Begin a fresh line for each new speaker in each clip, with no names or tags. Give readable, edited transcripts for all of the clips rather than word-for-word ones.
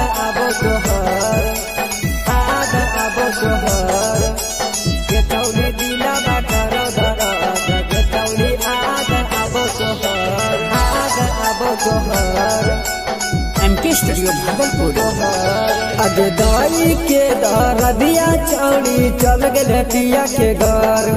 आबो तोहर आद आबो तोहर के चौड़ी दिला बाकर दरद के चौड़ी आद आबो तोहर
एमके स्टूडियो भागलपुर।
अगे दाई के दरदिया चौड़ी चल गए पिया के घर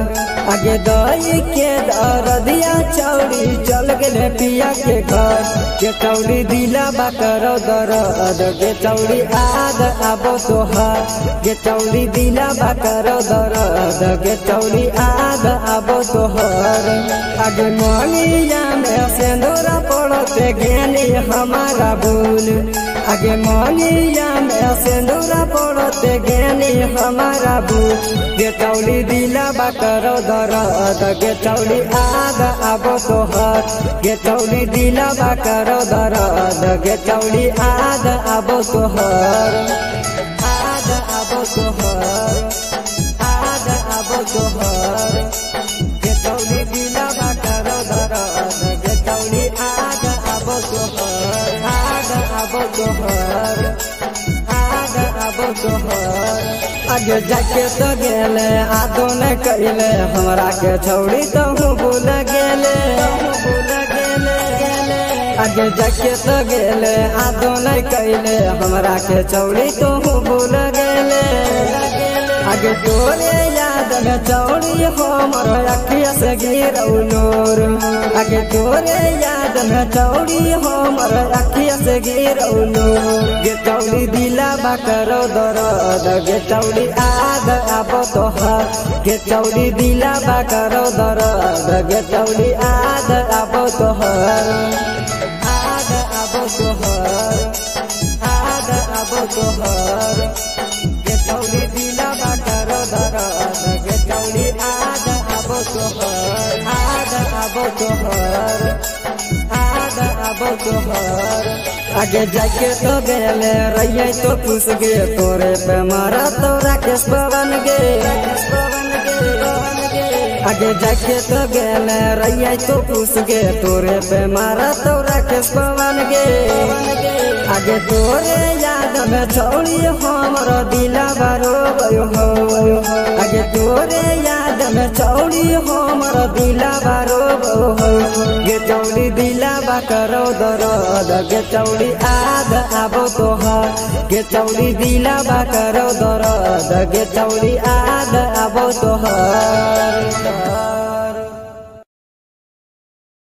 आगे दाई के दरदिया चौड़ी चल गए पिया के घर के चौड़ी दिला बाकर दरद के चौड़ी आद आबो तोहर के चौड़ी दिला बाकर दरद के चौड़ी आद आबो तोहर आगे मोनिया में सिंदूर पड़ते ज्ञानी हमारा भूल आगे मोनिया में सिंदूर पड़ते ज्ञानी हमारा भूल के चौड़ी दिला बाकर दरद के चौड़ी आद आबो तोहर के चौड़ी दिला बाकर दरद के चौड़ी आद आबो तोहर आद आबो तोहर आद आबो तोहर के चौड़ी दिला बाकर दरद के चौड़ी आद आबो तोहर आद आबो तोहर आद आबो तोहर आगे जाके तो गेले आदो न कइले हमरा के छौड़ी तो भूल गेले आगे जाके तो गेले आदो न कइले हमरा के छौड़ी तो भूल गेले आगे तोरे याद में चौड़ी हमर अखिया से गिरौ नूर आगे तोरे याद में चौड़ी हमर अखिया से गिरौ नूर गे चौड़ी दिला बाकर दरद गे चौड़ी आद आबो तोहर गे चौड़ी दिला बाकर दरद गे चौड़ी आद आबो तोहर आद आबो तोहर आद आबो तोहर गे चौड़ी दिला बाकर दरद गे चौड़ी आद आबो तोहर आद आबो तोहर आद आबो तोहर आगे जाके तो गेले रहिए तो खुश गे तोरे पे मारा तो राकेश पवन गे आगे जाके तो गेले रहिए तो खुश गे तोरे पे मारा तो राकेश पवन गे आगे तोरे याद में छौड़ी हमर दिला बारो भयो हो आगे तोरे याद में छौड़ी हमर दिला बारो भयो हो गे चौड़ी दिला बाकर दरद गे चौड़ी आद आबो तोहर गे चौड़ी दिला बाकर दरद गे चौड़ी आद आबो तोहर।